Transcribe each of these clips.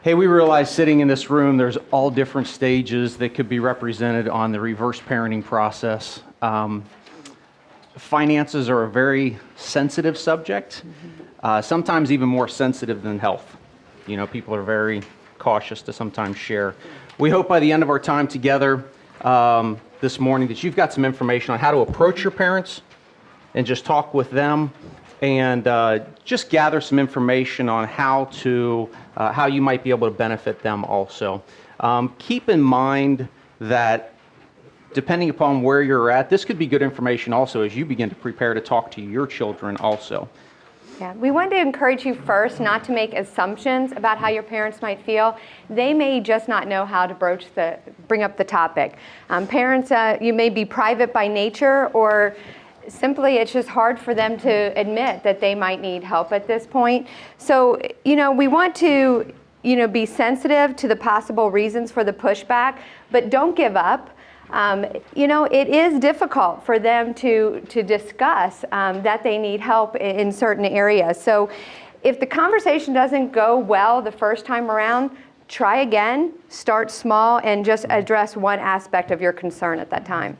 Hey, we realize sitting in this room, there's all different stages that could be represented on the reverse parenting process. Finances are a very sensitive subject, sometimes even more sensitive than health. You know, people are very cautious to sometimes share. We hope by the end of our time together this morning that you've got some information on how to approach your parents and just talk with them and just gather some information on how you might be able to benefit them also. Keep in mind that depending upon where you're at, this could be good information also as you begin to prepare to talk to your children also. Yeah, we want to encourage you first not to make assumptions about how your parents might feel. They may just not know how to bring up the topic. Parents, you may be private by nature, or simply it's just hard for them to admit that they might need help at this point. So, we want to, be sensitive to the possible reasons for the pushback, but don't give up. It is difficult for them to discuss that they need help in certain areas. So if the conversation doesn't go well the first time around, try again, start small, and just address one aspect of your concern at that time.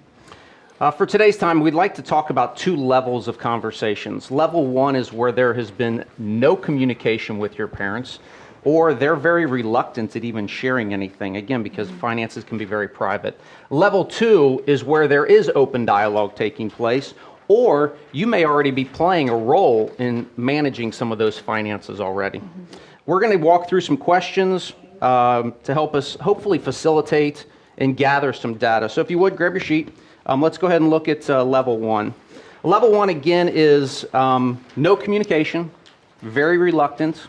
For today's time, we'd like to talk about two levels of conversations. Level one is where there has been no communication with your parents, or they're very reluctant at even sharing anything, again, because finances can be very private. Level two is where there is open dialogue taking place, or you may already be playing a role in managing some of those finances already. We're going to walk through some questions to help us hopefully facilitate and gather some data. So if you would, grab your sheet. Let's go ahead and look at level one. Level one, again, is no communication, very reluctant.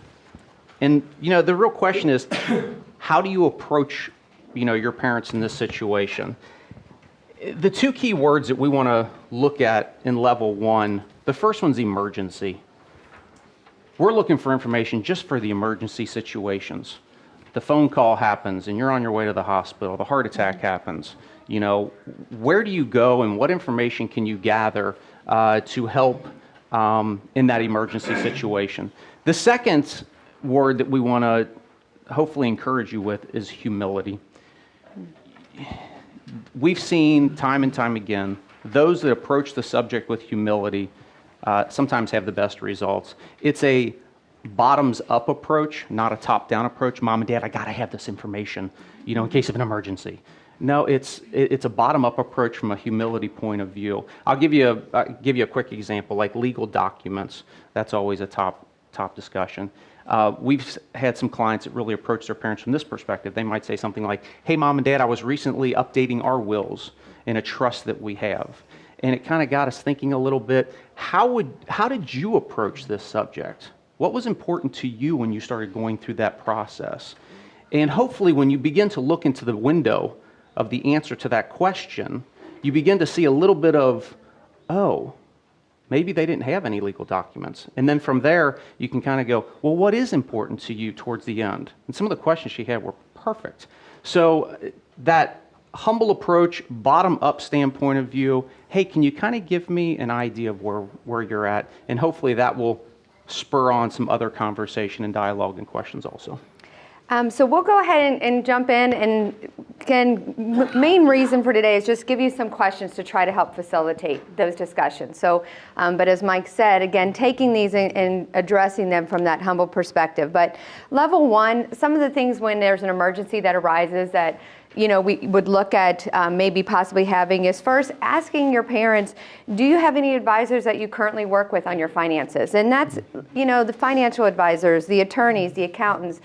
And, the real question is, how do you approach, your parents in this situation? The two key words that we want to look at in level one, the first one's emergency. We're looking for information just for the emergency situations. The phone call happens and you're on your way to the hospital, the heart attack happens. Where do you go and what information can you gather to help in that emergency situation? The second word that we want to hopefully encourage you with is humility. We've seen time and time again, those that approach the subject with humility sometimes have the best results. It's a bottoms-up approach, not a top-down approach. Mom and Dad, I got to have this information, in case of an emergency. No, it's a bottom-up approach from a humility point of view. I'll give you a quick example, like legal documents. That's always a top discussion. We've had some clients that really approach their parents from this perspective. They might say something like, hey, Mom and Dad, I was recently updating our wills in a trust that we have. And it kind of got us thinking a little bit, how did you approach this subject? What was important to you when you started going through that process? And hopefully when you begin to look into the window of the answer to that question, you begin to see a little bit of, oh, maybe they didn't have any legal documents. And then from there, you can kind of go, well, what is important to you towards the end? And some of the questions she had were perfect. So that humble approach, bottom-up standpoint of view, hey, can you kind of give me an idea of where you're at? And hopefully that will spur on some other conversation and dialogue and questions also. So we'll go ahead and jump in, and again, main reason for today is just give you some questions to try to help facilitate those discussions. So, but as Mike said, again, taking these and addressing them from that humble perspective. But level one, some of the things when there's an emergency that arises that we would look at maybe possibly having is first asking your parents, do you have any advisors that you currently work with on your finances? And that's, the financial advisors, the attorneys, the accountants,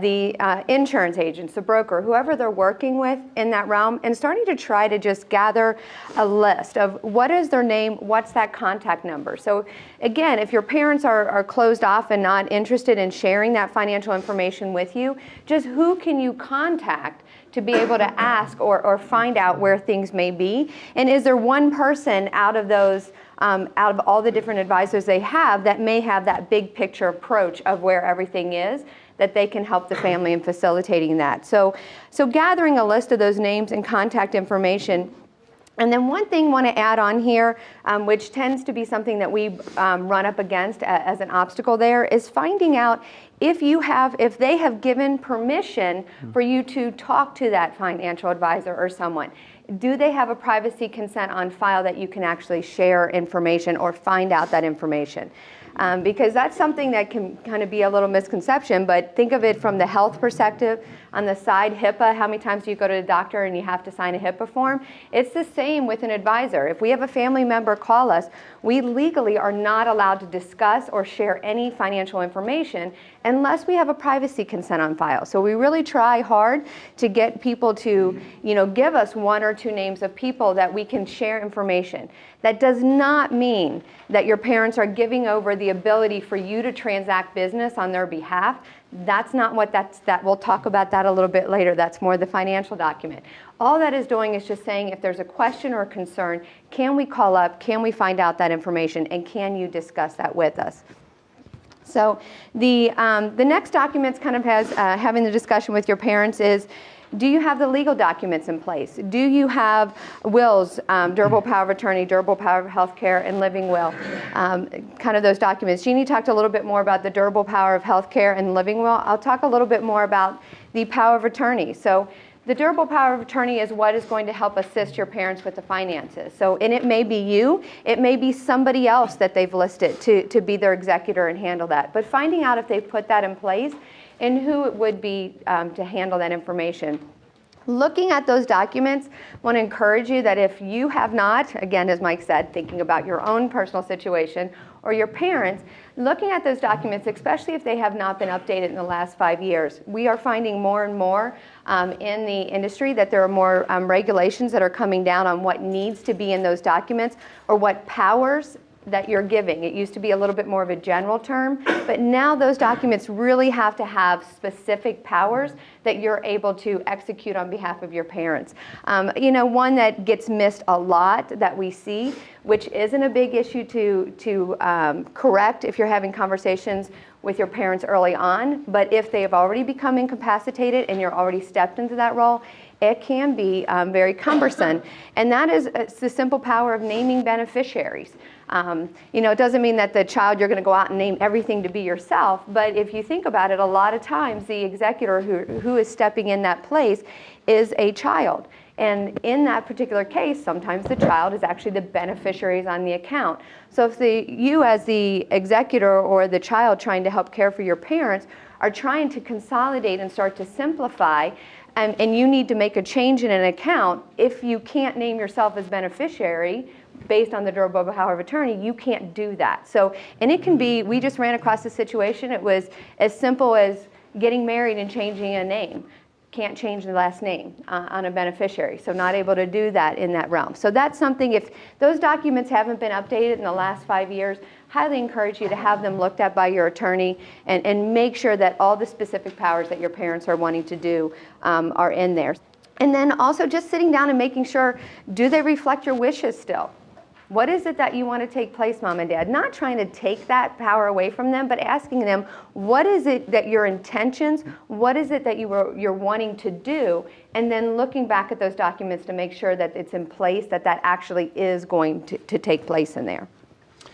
the insurance agents, the broker, whoever they're working with in that realm, and starting to try to just gather a list of what is their name, what's that contact number. So again, if your parents are closed off and not interested in sharing that financial information with you, just who can you contact to be able to ask or find out where things may be? And is there one person out of those, out of all the different advisors they have, that may have that big picture approach of where everything is, that they can help the family in facilitating that? So gathering a list of those names and contact information. And then one thing I want to add on here, which tends to be something that we run up against as an obstacle there, is finding out if they have given permission for you to talk to that financial advisor or someone, do they have a privacy consent on file that you can actually share information or find out that information? Because that's something that can kind of be a little misconception, but think of it from the health perspective. On the side, HIPAA, how many times do you go to the doctor and you have to sign a HIPAA form? It's the same with an advisor. If we have a family member call us, we legally are not allowed to discuss or share any financial information unless we have a privacy consent on file. So we really try hard to get people to, give us 1 or 2 names of people that we can share information. That does not mean that your parents are giving over the ability for you to transact business on their behalf. That's not what we'll talk about that a little bit later. That's more the financial document. All that is doing is just saying if there's a question or a concern, can we call up, can we find out that information, and can you discuss that with us? So the next documents kind of has having the discussion with your parents is, do you have the legal documents in place? Do you have wills, durable power of attorney, durable power of healthcare, and living will? Kind of those documents. Jeannie talked a little bit more about the durable power of healthcare and living will. I'll talk a little bit more about the power of attorney. So the durable power of attorney is what is going to help assist your parents with the finances. So, and it may be you, it may be somebody else that they've listed to be their executor and handle that. But finding out if they've put that in place and who it would be to handle that information. Looking at those documents, I want to encourage you that if you have not, again, as Mike said, thinking about your own personal situation or your parents, looking at those documents, especially if they have not been updated in the last 5 years, we are finding more and more in the industry that there are more regulations that are coming down on what needs to be in those documents or what powers that you're giving. It used to be a little bit more of a general term, but now those documents really have to have specific powers that you're able to execute on behalf of your parents. One that gets missed a lot that we see, which isn't a big issue to correct if you're having conversations with your parents early on, but if they have already become incapacitated and you're already stepped into that role, it can be very cumbersome. And that is the simple power of naming beneficiaries. It doesn't mean that the child, you're going to go out and name everything to be yourself, but if you think about it, a lot of times the executor who is stepping in that place is a child. And in that particular case, sometimes the child is actually the beneficiaries on the account. So if you as the executor or the child trying to help care for your parents are trying to consolidate and start to simplify, and you need to make a change in an account, if you can't name yourself as beneficiary based on the durable power of attorney, you can't do that. So, and it can be, we just ran across a situation, it was as simple as getting married and changing a name. Can't change the last name on a beneficiary, so not able to do that in that realm. So that's something, if those documents haven't been updated in the last 5 years, highly encourage you to have them looked at by your attorney and make sure that all the specific powers that your parents are wanting to do are in there. And then also just sitting down and making sure, do they reflect your wishes still? What is it that you want to take place, Mom and Dad? Not trying to take that power away from them, but asking them, what is it that your intentions, what is it that you're wanting to do? And then looking back at those documents to make sure that it's in place, that actually is going to take place in there.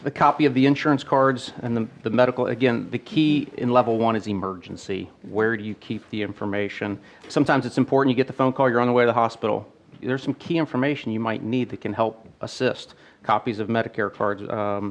The copy of the insurance cards and the medical, again, the key in level 1 is emergency. Where do you keep the information? Sometimes it's important, you get the phone call, you're on the way to the hospital. There's some key information you might need that can help assist. Copies of Medicare cards,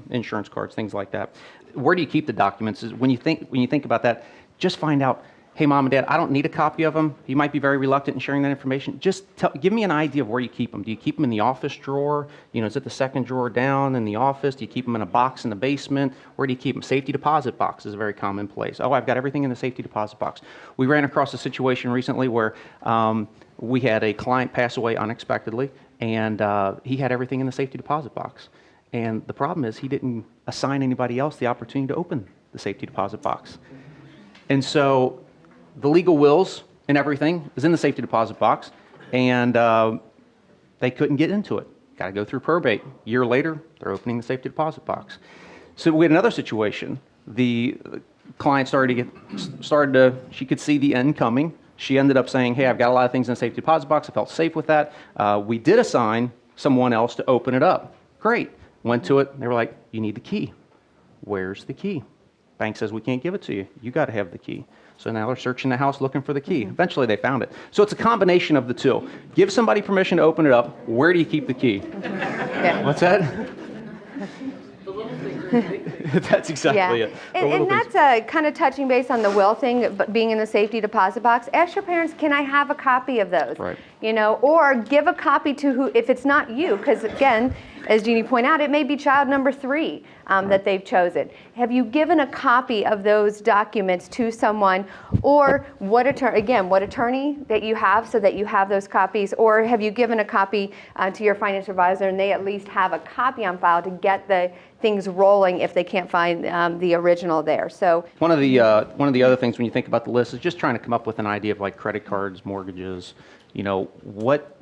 insurance cards, things like that. Where do you keep the documents? When you think about that, just find out, hey, Mom and Dad, I don't need a copy of them. You might be very reluctant in sharing that information. Just give me an idea of where you keep them. Do you keep them in the office drawer? Is it the second drawer down in the office? Do you keep them in a box in the basement? Where do you keep them? Safety deposit box is a very common place. Oh, I've got everything in the safety deposit box. We ran across a situation recently where we had a client pass away unexpectedly, and he had everything in the safety deposit box. And the problem is he didn't assign anybody else the opportunity to open the safety deposit box. And so the legal wills and everything is in the safety deposit box, and they couldn't get into it. Got to go through probate. A year later, they're opening the safety deposit box. So we had another situation. The client she could see the end coming. She ended up saying, hey, I've got a lot of things in the safety deposit box. I felt safe with that. We did assign someone else to open it up. Great. Went to it. They were like, you need the key. Where's the key? Bank says, we can't give it to you. You got to have the key. So now they're searching the house looking for the key. Eventually they found it. So it's a combination of the two. Give somebody permission to open it up. Where do you keep the key? Yeah. What's that? That's exactly it. And that's kind of touching base on the will thing, but being in the safety deposit box. Ask your parents, can I have a copy of those? Right. You know, or give a copy to who, if it's not you, because again, as Jeannie pointed out, it may be child number 3 that they've chosen. Have you given a copy of those documents to someone, or what attorney that you have so that you have those copies, or have you given a copy to your financial advisor and they at least have a copy on file to get the things rolling if they can't find the original there. So one of the other things when you think about the list is just trying to come up with an idea of like credit cards, mortgages. You know, what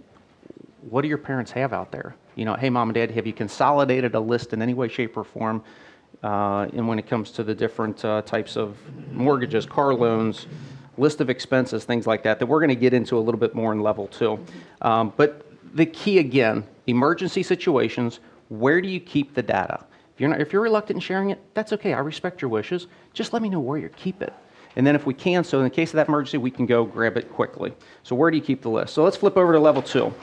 do your parents have out there? You know, hey, mom and dad, have you consolidated a list in any way, shape, or form? And when it comes to the different types of mortgages, car loans, list of expenses, things like that we're going to get into a little bit more in level 2. But the key again, emergency situations. Where do you keep the data? If you're reluctant in sharing it, that's okay. I respect your wishes. Just let me know where you keep it. And then if we can, so in the case of that emergency, we can go grab it quickly. So where do you keep the list? So let's flip over to level 2.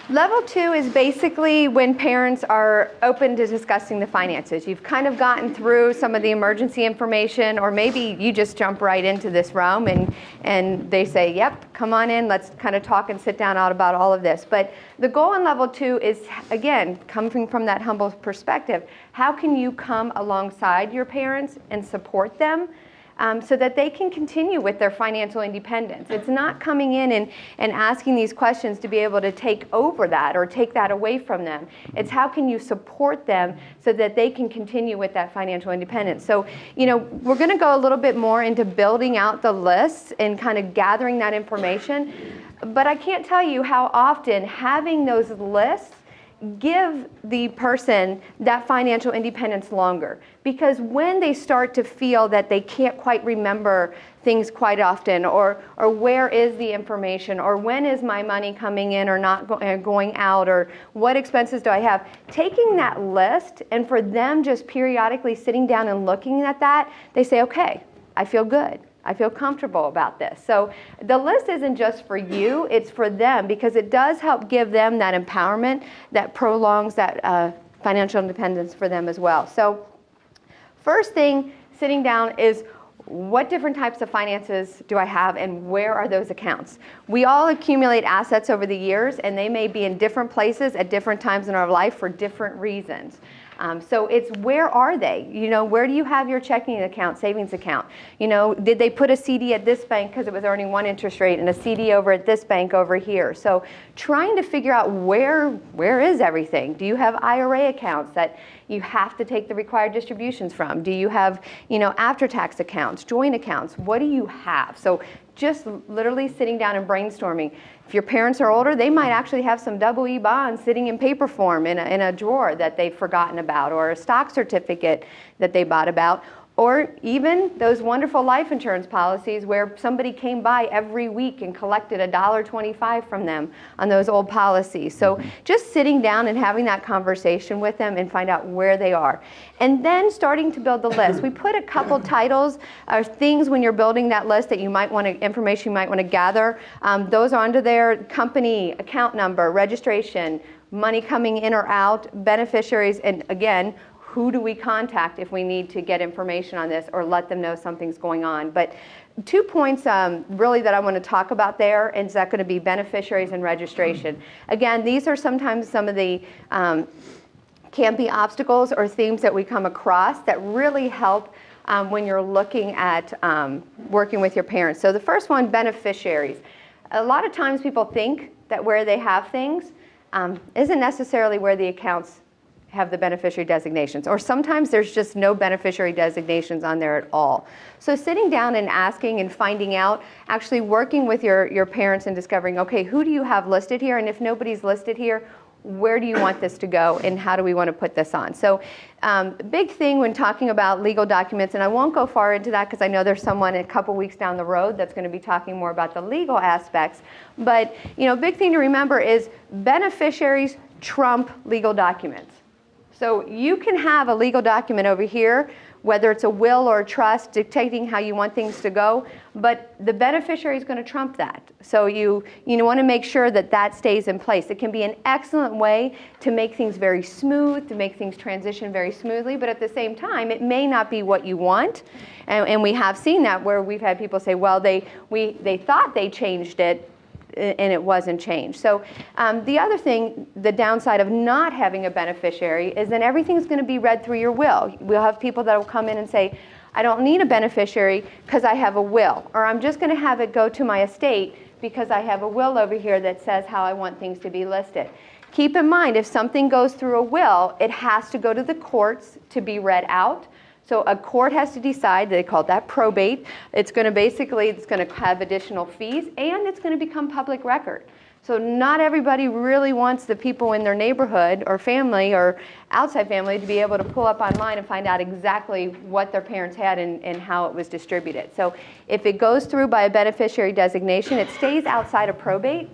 Level 2 is basically when parents are open to discussing the finances. You've kind of gotten through some of the emergency information, or maybe you just jump right into this realm and they say, yep, come on in, let's kind of talk and sit down out about all of this. But the goal in level 2 is, again, coming from that humble perspective, how can you come alongside your parents and support them? So that they can continue with their financial independence. It's not coming in and asking these questions to be able to take over that or take that away from them. It's how can you support them so that they can continue with that financial independence. So, you know, we're going to go a little bit more into building out the lists and kind of gathering that information. But I can't tell you how often having those lists give the person that financial independence longer. Because when they start to feel that they can't quite remember things quite often, or where is the information, or when is my money coming in or not going out, or what expenses do I have, taking that list and for them just periodically sitting down and looking at that, they say, okay, I feel good. I feel comfortable about this. So the list isn't just for you, it's for them, because it does help give them that empowerment that prolongs that financial independence for them as well. So first thing, sitting down, is what different types of finances do I have and where are those accounts? We all accumulate assets over the years, and they may be in different places at different times in our life for different reasons. So it's where are they? You know, where do you have your checking account, savings account? You know, did they put a CD at this bank because it was earning one interest rate and a CD over at this bank over here? So trying to figure out where is everything? Do you have IRA accounts that you have to take the required distributions from? Do you have, you know, after-tax accounts, joint accounts? What do you have? So just literally sitting down and brainstorming. If your parents are older, they might actually have some EE bonds sitting in paper form in a drawer that they've forgotten about, or a stock certificate that they bought about, or even those wonderful life insurance policies where somebody came by every week and collected $1.25 from them on those old policies. So just sitting down and having that conversation with them and find out where they are. And then starting to build the list. We put a couple titles or things when you're building that list that you might want to, information you might want to gather. Those are under there: company, account number, registration, money coming in or out, beneficiaries, and again, who do we contact if we need to get information on this or let them know something's going on. But 2 points really that I want to talk about there, and is that going to be beneficiaries and registration. Again, these are sometimes some of the can be obstacles or themes that we come across that really help when you're looking at working with your parents. So the first one, beneficiaries. A lot of times people think that where they have things isn't necessarily where the accounts have the beneficiary designations, or sometimes there's just no beneficiary designations on there at all. So sitting down and asking and finding out, actually working with your parents and discovering, okay, who do you have listed here, and if nobody's listed here, where do you want this to go, and how do we want to put this on? So big thing when talking about legal documents, and I won't go far into that because I know there's someone a couple weeks down the road that's going to be talking more about the legal aspects, but you know, big thing to remember is beneficiaries trump legal documents. So you can have a legal document over here whether it's a will or a trust, dictating how you want things to go, but the beneficiary is going to trump that. So you want to make sure that that stays in place. It can be an excellent way to make things very smooth, to make things transition very smoothly, but at the same time, it may not be what you want. And we have seen that where we've had people say, well, they thought they changed it, and it wasn't changed. So the other thing, the downside of not having a beneficiary is then everything's going to be read through your will. We'll have people that will come in and say, I don't need a beneficiary because I have a will, or I'm just going to have it go to my estate because I have a will over here that says how I want things to be listed. Keep in mind, if something goes through a will, it has to go to the courts to be read out. So a court has to decide, they call that probate. It's going to have additional fees, and it's going to become public record. So not everybody really wants the people in their neighborhood or family or outside family to be able to pull up online and find out exactly what their parents had and how it was distributed. So if it goes through by a beneficiary designation, it stays outside of probate.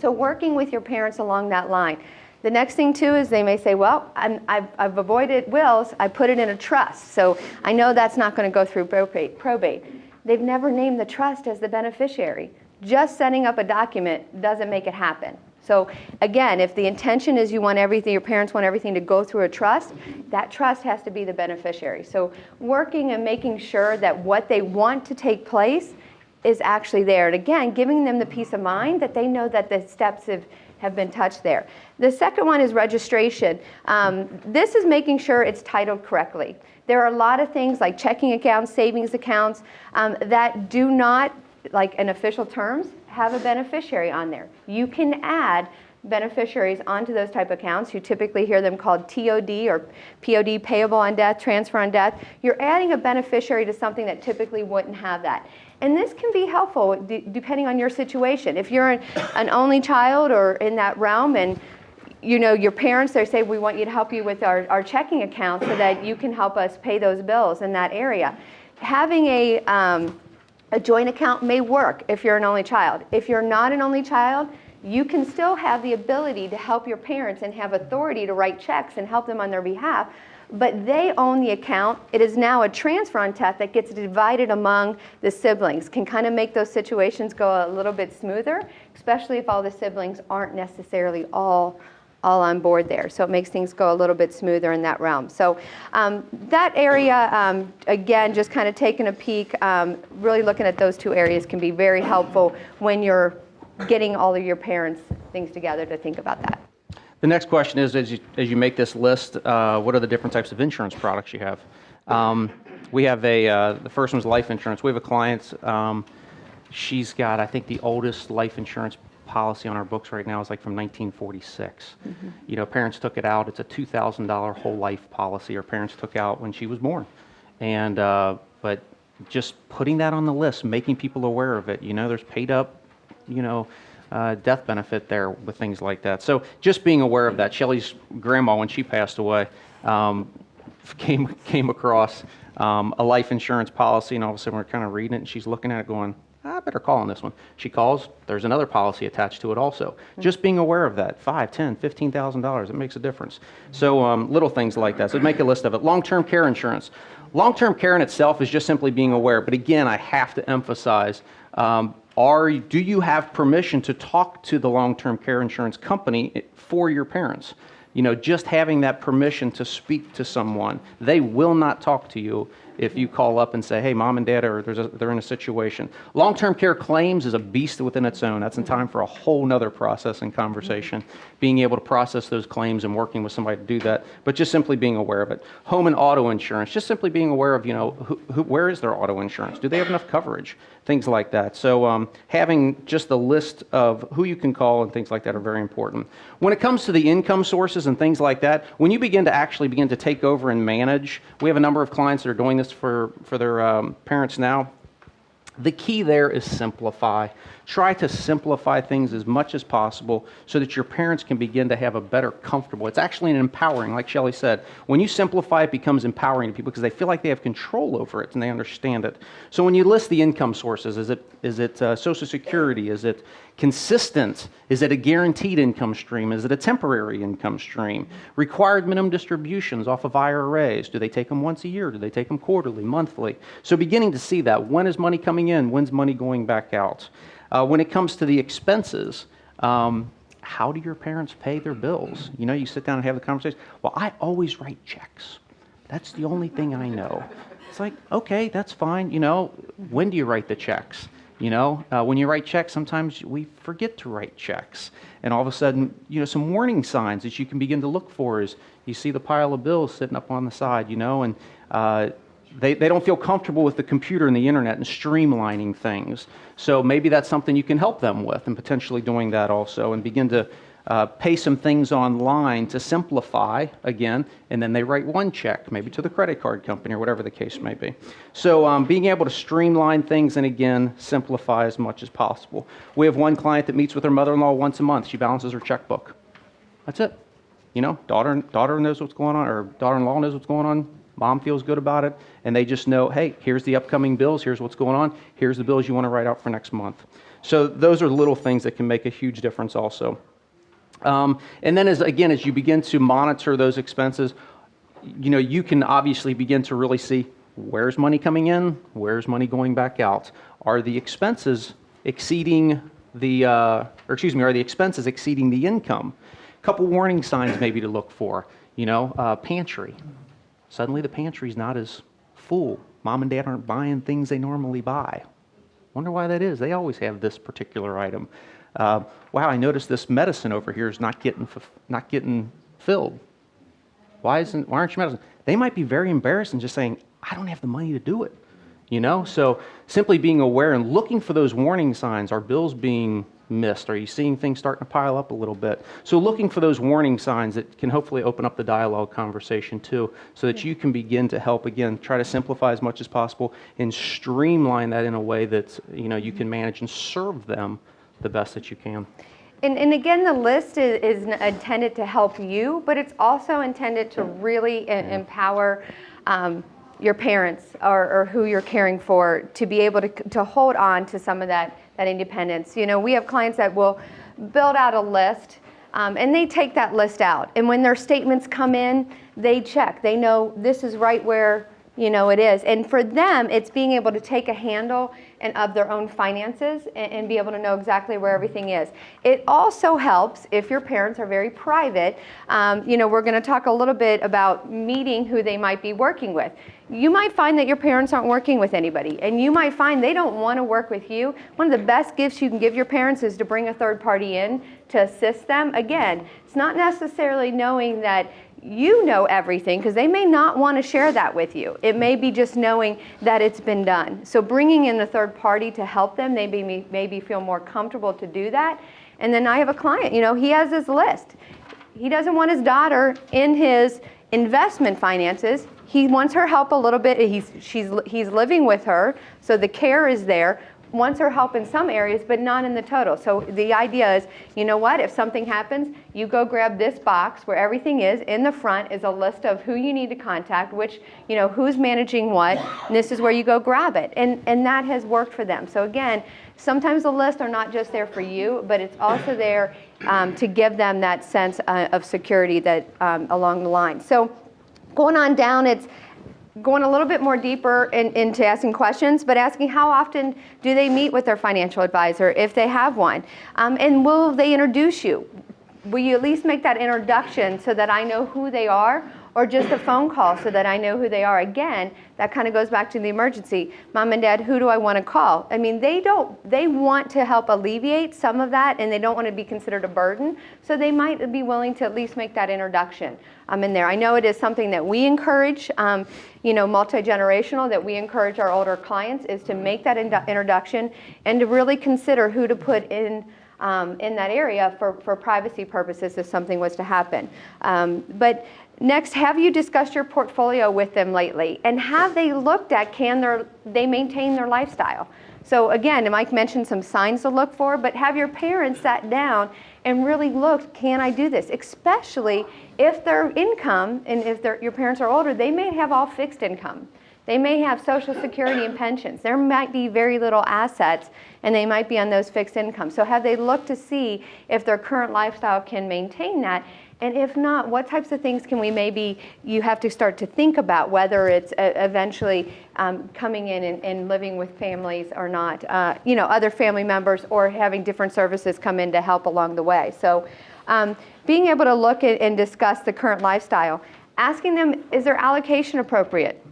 So working with your parents along that line. The next thing too is they may say, well, I've avoided wills, I put it in a trust, so I know that's not going to go through probate. They've never named the trust as the beneficiary. Just setting up a document doesn't make it happen. So again, if the intention is you want everything, your parents want everything to go through a trust, that trust has to be the beneficiary. So working and making sure that what they want to take place is actually there. And again, giving them the peace of mind that they know that the steps have been touched there. The second one is registration. This is making sure it's titled correctly. There are a lot of things like checking accounts, savings accounts that do not, like in official terms, have a beneficiary on there. You can add beneficiaries onto those type of accounts. You typically hear them called TOD or POD, payable on death, transfer on death. You're adding a beneficiary to something that typically wouldn't have that. And this can be helpful depending on your situation. If you're an only child or in that realm and your parents, they say, we want you to help you with our checking account so that you can help us pay those bills in that area. Having a joint account may work if you're an only child. If you're not an only child, you can still have the ability to help your parents and have authority to write checks and help them on their behalf, but they own the account. It is now a transfer on death that gets divided among the siblings. Can kind of make those situations go a little bit smoother, especially if all the siblings aren't necessarily all on board there. So it makes things go a little bit smoother in that realm. So that area, again, just kind of taking a peek, really looking at those two areas can be very helpful when you're getting all of your parents' things together to think about that. The next question is, as you make this list, what are the different types of insurance products you have? We have the first one's life insurance. We have a client, she's got, I think the oldest life insurance policy on our books right now is like from 1946. Mm-hmm. Parents took it out. It's a $2,000 whole life policy her parents took out when she was born. And, but just putting that on the list, making people aware of it, there's paid up, death benefit there with things like that. So just being aware of that. Shelley's grandma, when she passed away, came across a life insurance policy, and all of a sudden we're kind of reading it, and she's looking at it going, I better call on this one. She calls, there's another policy attached to it also. Mm-hmm. Just being aware of that, $5,000, $10,000, $15,000, it makes a difference. So little things like that. So make a list of it. Long-term care insurance. Long-term care in itself is just simply being aware. But again, I have to emphasize, do you have permission to talk to the long-term care insurance company for your parents? Just having that permission to speak to someone. They will not talk to you if you call up and say, hey, mom and dad, they're in a situation. Long-term care claims is a beast within its own. That's in time for a whole nother process and conversation, being able to process those claims and working with somebody to do that, but just simply being aware of it. Home and auto insurance, just simply being aware of, where is their auto insurance? Do they have enough coverage? Things like that. So having just the list of who you can call and things like that are very important. When it comes to the income sources and things like that, when you begin to take over and manage, we have a number of clients that are doing this for their parents now. The key there is simplify. Try to simplify things as much as possible so that your parents can begin to have a better comfortable. It's actually an empowering, like Shelley said. When you simplify, it becomes empowering to people because they feel like they have control over it and they understand it. So when you list the income sources, is it Social Security? Is it consistent? Is it a guaranteed income stream? Is it a temporary income stream? Required minimum distributions off of IRAs. Do they take them once a year? Do they take them quarterly, monthly? So beginning to see that. When is money coming in? When's money going back out? When it comes to the expenses, how do your parents pay their bills? You know, you sit down and have the conversation. Well, I always write checks. That's the only thing I know. It's like, okay, that's fine. You know, when do you write the checks? You know, when you write checks, sometimes we forget to write checks. And all of a sudden, you know, some warning signs that you can begin to look for is you see the pile of bills sitting up on the side, you know, and they don't feel comfortable with the computer and the internet and streamlining things. So maybe that's something you can help them with and potentially doing that also and begin to pay some things online to simplify again, and then they write one check, maybe to the credit card company or whatever the case may be. So being able to streamline things and again, simplify as much as possible. We have one client that meets with her mother-in-law once a month. She balances her checkbook. That's it. You know, daughter knows what's going on, or daughter-in-law knows what's going on. Mom feels good about it, and they just know, hey, here's the upcoming bills, here's what's going on, here's the bills you want to write out for next month. So those are little things that can make a huge difference also. And then as you begin to monitor those expenses, you know, you can obviously begin to really see where's money coming in, where's money going back out. Are the expenses exceeding are the expenses exceeding the income? A couple warning signs maybe to look for, you know, pantry. Suddenly the pantry's not as full. Mom and Dad aren't buying things they normally buy. Wonder why that is. They always have this particular item. Wow, I noticed this medicine over here is not getting filled. Why aren't your medicine? They might be very embarrassed and just saying, I don't have the money to do it. You know, so simply being aware and looking for those warning signs. Are bills being missed? Are you seeing things starting to pile up a little bit? So looking for those warning signs that can hopefully open up the dialogue conversation too, so that you can begin to help, again, try to simplify as much as possible and streamline that in a way that, you know, you can manage and serve them the best that you can. And again, the list is intended to help you, but it's also intended to really empower your parents or who you're caring for to be able to hold on to some of that independence. You know, we have clients that will build out a list and they take that list out. And when their statements come in, they check. They know this is right where, you know, it is. And for them, it's being able to take a handle of their own finances and be able to know exactly where everything is. It also helps if your parents are very private. You know, we're going to talk a little bit about meeting who they might be working with. You might find that your parents aren't working with anybody, and you might find they don't want to work with you. One of the best gifts you can give your parents is to bring a third party in to assist them. Again, it's not necessarily knowing that you know everything, because they may not want to share that with you. It may be just knowing that it's been done. So bringing in a third party to help them, they maybe feel more comfortable to do that. And then I have a client, you know, he has his list. He doesn't want his daughter in his investment finances. He wants her help a little bit. He's living with her, so the care is there. Wants her help in some areas, but not in the total. So the idea is, you know what, if something happens, you go grab this box where everything is. In the front is a list of who you need to contact, which, you know, who's managing what, and this is where you go grab it. And that has worked for them. So again, sometimes the lists are not just there for you, but it's also there to give them that sense of security that along the line. So going on down, it's going a little bit more deeper into asking questions, but asking how often do they meet with their financial advisor if they have one? And will they introduce you? Will you at least make that introduction so that I know who they are, or just a phone call so that I know who they are? Again, that kind of goes back to the emergency. Mom and Dad, who do I want to call? I mean, they want to help alleviate some of that, and they don't want to be considered a burden, so they might be willing to at least make that introduction in there. I know it is something that we encourage, you know, multi-generational, that we encourage our older clients, is to make that introduction and to really consider who to put in that area for privacy purposes if something was to happen. But next, have you discussed your portfolio with them lately? And have they looked at, can they maintain their lifestyle? So again, Mike mentioned some signs to look for, but have your parents sat down and really looked, can I do this? Especially if their income, and if your parents are older, they may have all fixed income. They may have Social Security and pensions. There might be very little assets, and they might be on those fixed incomes. So have they looked to see if their current lifestyle can maintain that? And if not, what types of things can you have to start to think about, whether it's eventually coming in and living with families or not, other family members, or having different services come in to help along the way. So being able to look at and discuss the current lifestyle, asking them, is their allocation appropriate?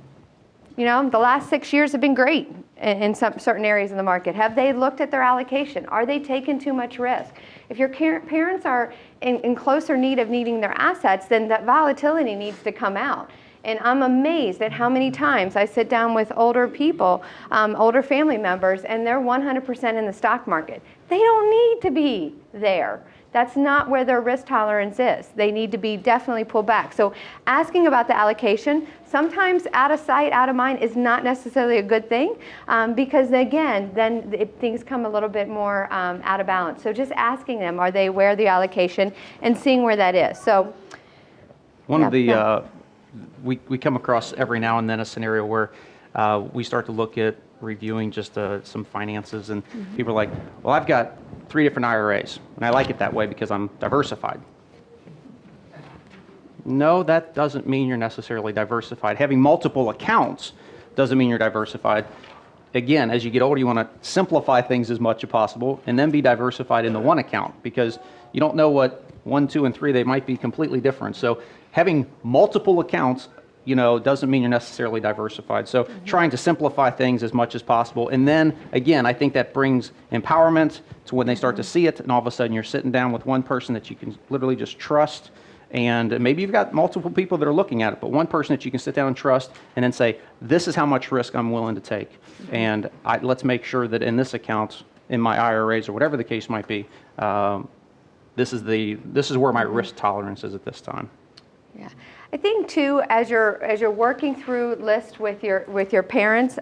The last 6 years have been great in some certain areas of the market. Have they looked at their allocation? Are they taking too much risk? If your parents are in closer need of needing their assets, then that volatility needs to come out. And I'm amazed at how many times I sit down with older people, older family members, and they're 100% in the stock market. They don't need to be there. That's not where their risk tolerance is. They need to be definitely pulled back. So asking about the allocation, sometimes out of sight, out of mind is not necessarily a good thing, because again, then things come a little bit more out of balance. So just asking them, are they aware of the allocation, and seeing where that is. So we come across every now and then a scenario where we start to look at reviewing just some finances, and people are like, well, I've got 3 different IRAs, and I like it that way because I'm diversified. No, that doesn't mean you're necessarily diversified. Having multiple accounts doesn't mean you're diversified. Again, as you get older, you want to simplify things as much as possible, and then be diversified in the one account, because you don't know what 1, 2, and 3, they might be completely different. So having multiple accounts doesn't mean you're necessarily diversified. So trying to simplify things as much as possible. And then, again, I think that brings empowerment to when they start to see it, and all of a sudden you're sitting down with one person that you can literally just trust. And maybe you've got multiple people that are looking at it, but one person that you can sit down and trust, and then say, this is how much risk I'm willing to take. And let's make sure that in this account, in my IRAs, or whatever the case might be, this is where my risk tolerance is at this time. Yeah, I think too, as you're working through lists with your parents,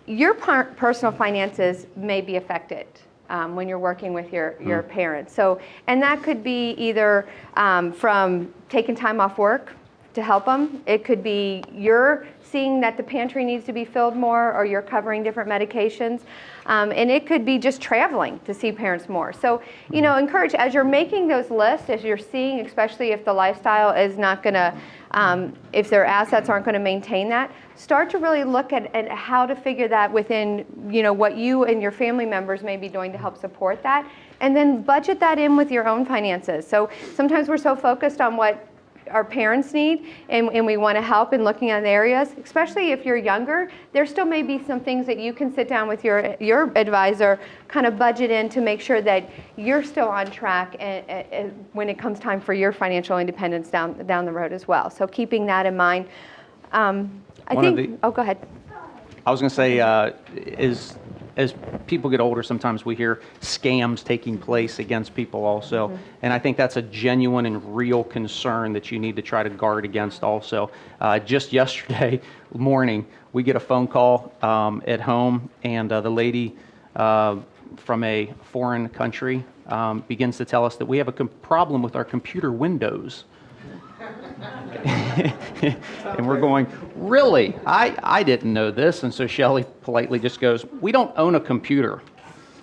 your personal finances may be affected when you're working with your parents. So, and that could be either from taking time off work to help them. It could be you're seeing that the pantry needs to be filled more, or you're covering different medications. And it could be just traveling to see parents more. So, encourage, as you're making those lists, as you're seeing, especially if the lifestyle is not going to, if their assets aren't going to maintain that, start to really look at how to figure that within, what you and your family members may be doing to help support that. And then budget that in with your own finances. So sometimes we're so focused on what our parents need, and we want to help in looking at areas, especially if you're younger. There still may be some things that you can sit down with your advisor, kind of budget in to make sure that you're still on track and when it comes time for your financial independence down the road as well. So keeping that in mind. Go ahead. I was going to say, as people get older, sometimes we hear scams taking place against people also. And I think that's a genuine and real concern that you need to try to guard against also. Just yesterday morning, we get a phone call at home, and the lady from a foreign country begins to tell us that we have a problem with our computer Windows. And we're going, really? I didn't know this. And so Shelley politely just goes, we don't own a computer.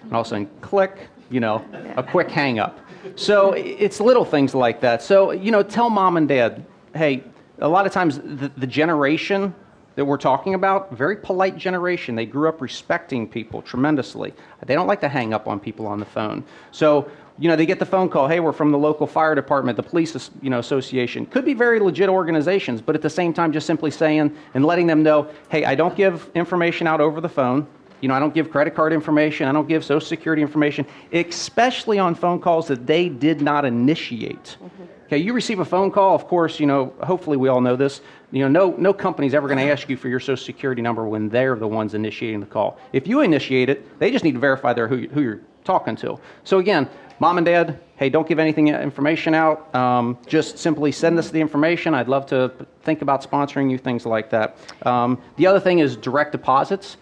And all of a sudden, click, a quick hang up. So it's little things like that. So, tell mom and dad, hey, a lot of times the generation that we're talking about, very polite generation. They grew up respecting people tremendously. They don't like to hang up on people on the phone. So, they get the phone call, hey, we're from the local fire department, the police, association. Could be very legit organizations, but at the same time, just simply saying and letting them know, hey, I don't give information out over the phone. I don't give credit card information. I don't give Social Security information, especially on phone calls that they did not initiate. Okay, you receive a phone call, of course, hopefully we all know this. No company's ever going to ask you for your Social Security number when they're the ones initiating the call. If you initiate it, they just need to verify who you're talking to. So again, mom and dad, hey, don't give information out. Just simply send us the information. I'd love to think about sponsoring you, things like that. The other thing is direct deposits.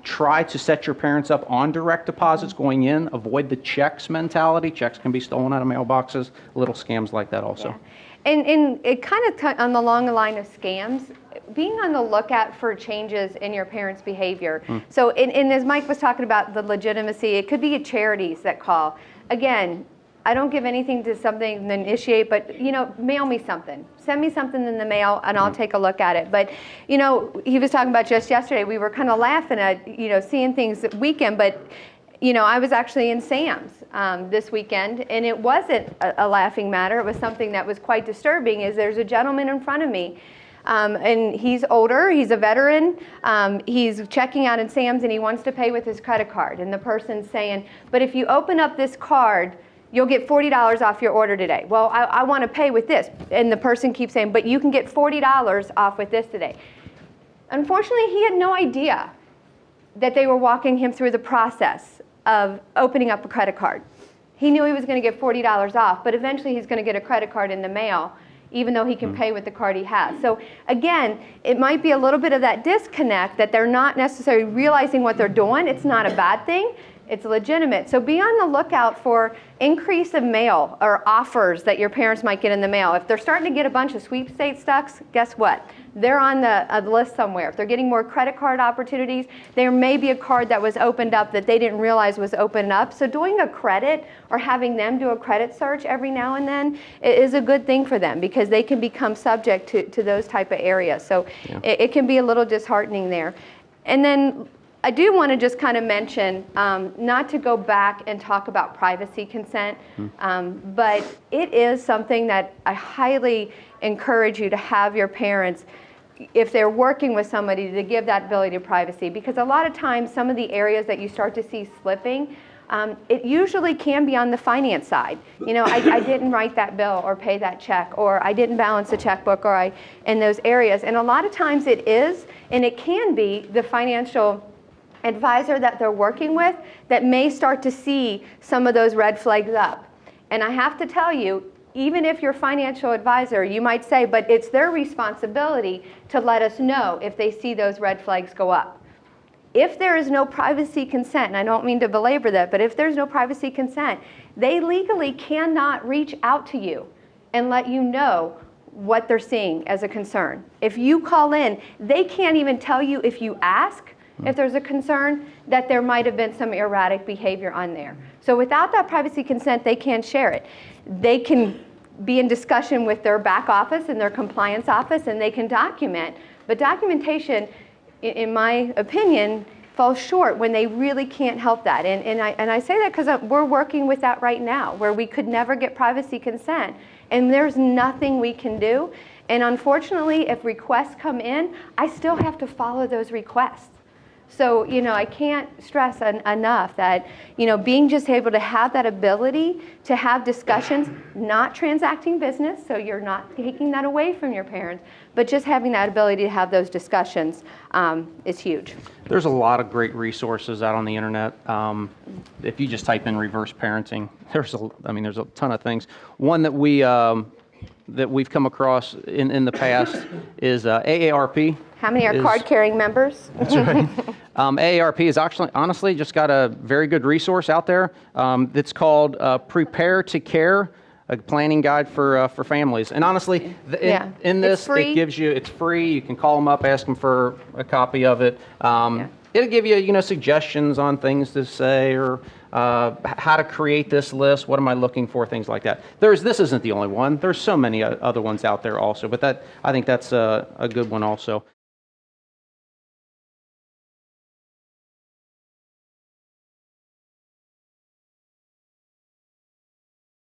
Try to set your parents up on direct deposits going in. Avoid the checks mentality. Checks can be stolen out of mailboxes. Little scams like that also. Yeah. And it kind of on the long line of scams, being on the lookout for changes in your parents' behavior. So, and as Mike was talking about the legitimacy, it could be charities that call. Again, I don't give anything to something to initiate, but, mail me something. Send me something in the mail, and I'll take a look at it. But, he was talking about just yesterday, we were kind of laughing at, seeing things that weekend, but, I was actually in Sam's this weekend, and it wasn't a laughing matter. It was something that was quite disturbing, is there's a gentleman in front of me, and he's older, he's a veteran, he's checking out in Sam's, and he wants to pay with his credit card. And the person's saying, but if you open up this card, you'll get $40 off your order today. Well, I want to pay with this. And the person keeps saying, but you can get $40 off with this today. Unfortunately, he had no idea that they were walking him through the process of opening up a credit card. He knew he was going to get $40 off, but eventually he's going to get a credit card in the mail, even though he can pay with the card he has. So again, it might be a little bit of that disconnect that they're not necessarily realizing what they're doing. It's not a bad thing. It's legitimate. So be on the lookout for increase of mail or offers that your parents might get in the mail. If they're starting to get a bunch of sweepstakes stocks, guess what? They're on the list somewhere. If they're getting more credit card opportunities, there may be a card that was opened up that they didn't realize was opened up. So doing a credit or having them do a credit search every now and then is a good thing for them, because they can become subject to those type of areas. So it can be a little disheartening there. And then I do want to just kind of mention, not to go back and talk about privacy consent, but it is something that I highly encourage you to have your parents, if they're working with somebody, to give that ability to privacy. Because a lot of times, some of the areas that you start to see slipping, it usually can be on the finance side. I didn't write that bill or pay that check, or I didn't balance the checkbook, or in those areas. And a lot of times it is, and it can be the financial advisor that they're working with that may start to see some of those red flags up. And I have to tell you, even if you're a financial advisor, you might say, but it's their responsibility to let us know if they see those red flags go up. If there is no privacy consent, and I don't mean to belabor that, but if there's no privacy consent, they legally cannot reach out to you and let you know what they're seeing as a concern. If you call in, they can't even tell you if you ask, if there's a concern, that there might have been some erratic behavior on there. So without that privacy consent, they can't share it. They can be in discussion with their back office and their compliance office, and they can document. But documentation, in my opinion, falls short when they really can't help that. And I say that because we're working with that right now, where we could never get privacy consent, and there's nothing we can do. And unfortunately, if requests come in, I still have to follow those requests. So, I can't stress enough that, being just able to have that ability to have discussions, not transacting business, so you're not taking that away from your parents, but just having that ability to have those discussions is huge. There's a lot of great resources out on the internet. If you just type in reverse parenting, there's a ton of things. One that we've come across in the past is AARP. How many are card-carrying members? That's right. AARP is actually, honestly, just got a very good resource out there. It's called Prepare to Care, a planning guide for families. And honestly, in this, it gives you, it's free. You can call them up, ask them for a copy of it. It'll give you, suggestions on things to say, or how to create this list. What am I looking for? Things like that. This isn't the only one. There's so many other ones out there also, but I think that's a good one also.